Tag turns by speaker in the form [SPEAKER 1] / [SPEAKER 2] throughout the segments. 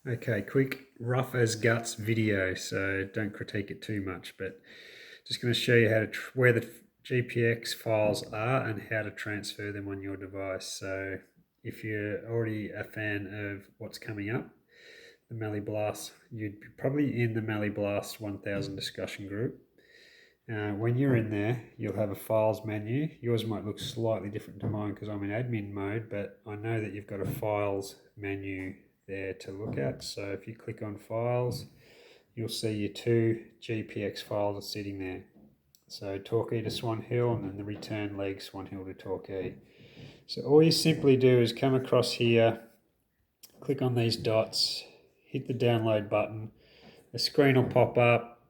[SPEAKER 1] Okay, quick rough as guts video, so don't critique it too much, but just going to show you how to where the GPX files are and how to transfer them on your device. So if you're already a fan of what's coming up, the Mallee Blast, you'd be probably in the Mallee Blast 1000 discussion group. When you're in there, you'll have a files menu. Yours might look slightly different to mine because I'm in admin mode, but I know that you've got a files menu there to look at. So if you click on files, you'll see your two GPX files are sitting there. So Torquay to Swan Hill and then the return leg Swan Hill to Torquay. So all you simply do is come across here, click on these dots, hit the download button. The screen will pop up.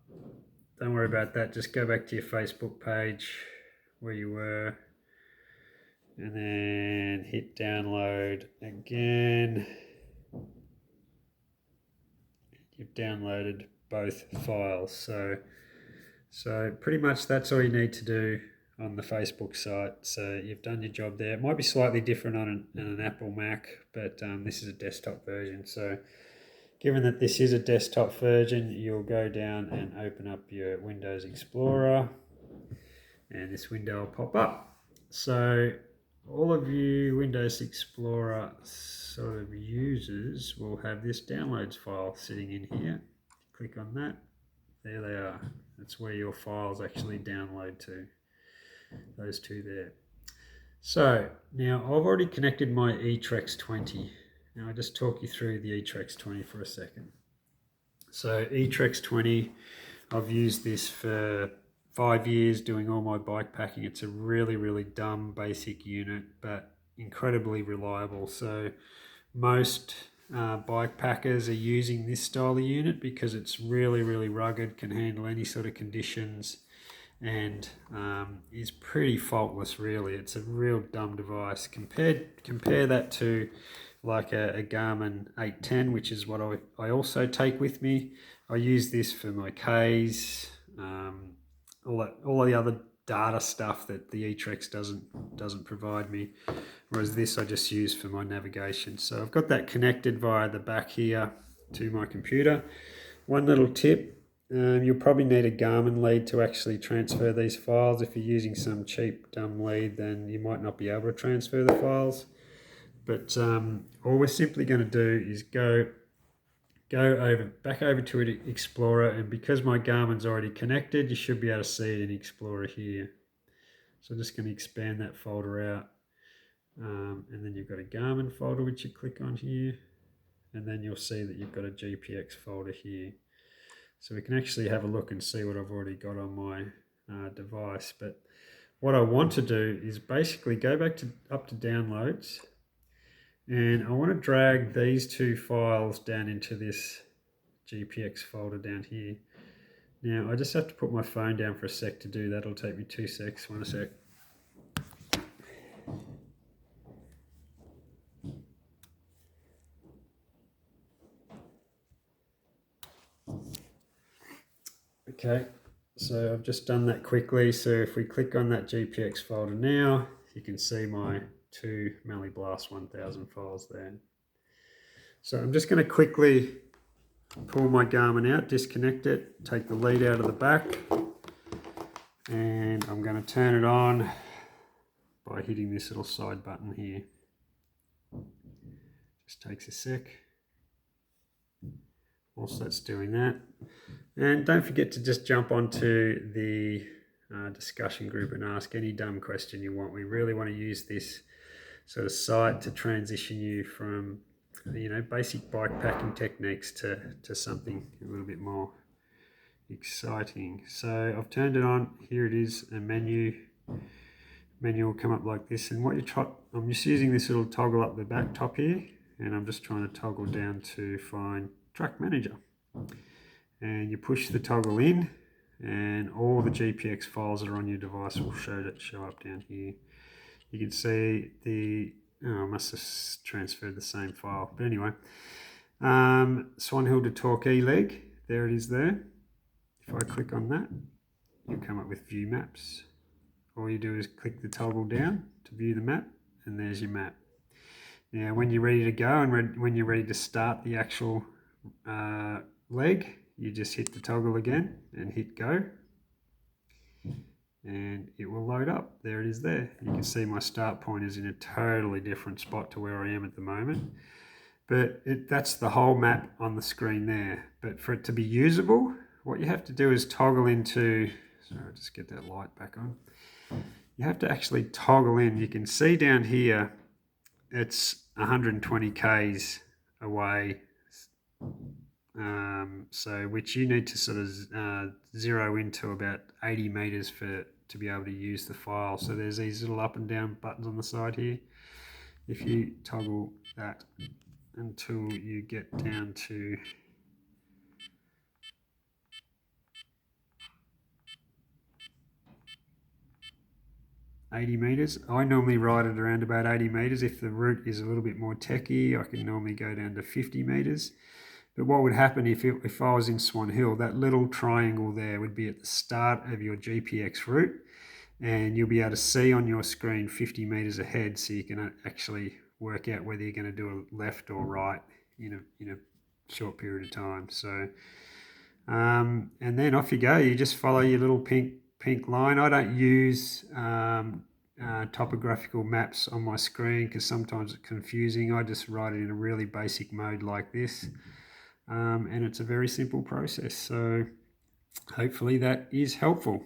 [SPEAKER 1] Don't worry about that. Just go back to your Facebook page where you were and then hit download again. You've downloaded both files. So pretty much that's all you need to do on the Facebook site. So you've done your job there. It might be slightly different on an Apple Mac, but this is a desktop version. So given that this is a desktop version, you'll go down and open up your Windows Explorer and this window will pop up. So all of you Windows Explorer sort of users will have this downloads file sitting in here. Click on that. There they are. That's where your files actually download to. Those two there. So now I've already connected my eTrex 20. Now I'll just talk you through the eTrex 20 for a second. So eTrex 20, I've used this for 5 years doing all my bike packing. It's a really, really dumb basic unit, but incredibly reliable. So most bike packers are using this style of unit because it's really, really rugged, can handle any sort of conditions, and is pretty faultless really. It's a real dumb device. Compare that to like a Garmin 810, which is what I also take with me. I use this for my Ks, all the other data stuff that the eTrex doesn't provide me, whereas this I just use for my navigation. So I've got that connected via the back here to my computer. One little tip, you'll probably need a Garmin lead to actually transfer these files. If you're using some cheap dumb lead, then you might not be able to transfer the files. But all we're simply going to do is go back over to Explorer, and because my Garmin's already connected, you should be able to see it in Explorer here. So I'm just going to expand that folder out, and then you've got a Garmin folder which you click on here, and then you'll see that you've got a GPX folder here. So we can actually have a look and see what I've already got on my device. But what I want to do is basically go back up to downloads, and I want to drag these two files down into this GPX folder down here. Now I just have to put my phone down for a sec to do that. It'll take me 2 secs. One sec. Okay, so I've just done that quickly. So if we click on that GPX folder now, you can see my two Mallee Blast 1000 files there. So I'm just going to quickly pull my Garmin out, disconnect it, take the lead out of the back, and I'm going to turn it on by hitting this little side button here. Just takes a sec. Whilst that's doing that. And don't forget to just jump onto the discussion group and ask any dumb question you want. We really want to use this sort of site to transition you from, basic bike packing techniques to something a little bit more exciting. So I've turned it on. Here it is, a menu. Menu will come up like this, and I'm just using this little toggle up the back top here, and I'm just trying to toggle down to find Track Manager. And you push the toggle in, and all the GPX files that are on your device will show up down here. You can see I must have transferred the same file, but anyway, Swan Hill to Torquay leg, there it is there. If I click on that, you come up with view maps. All you do is click the toggle down to view the map, and there's your map. Now when you're ready to go and when you're ready to start the actual leg, you just hit the toggle again and hit go, and it will load up. There it is there. You can see my start point is in a totally different spot to where I am at the moment. But that's the whole map on the screen there. But for it to be usable, what you have to do is toggle into, sorry, I'll just get that light back on. You have to actually toggle in. You can see down here, it's 120 Ks away. So which you need to sort of zero into about 80 meters to be able to use the file. So there's these little up and down buttons on the side here. If you toggle that until you get down to $80. I normally ride it around about 80 meters. If the route is a little bit more techy, I can normally go down to 50 meters. But what would happen if I was in Swan Hill, that little triangle there would be at the start of your GPX route, and you'll be able to see on your screen 50 meters ahead, so you can actually work out whether you're going to do a left or right in a short period of time. So, and then off you go. You just follow your little pink line. I don't use topographical maps on my screen because sometimes it's confusing. I just write it in a really basic mode like this, and it's a very simple process. So hopefully that is helpful.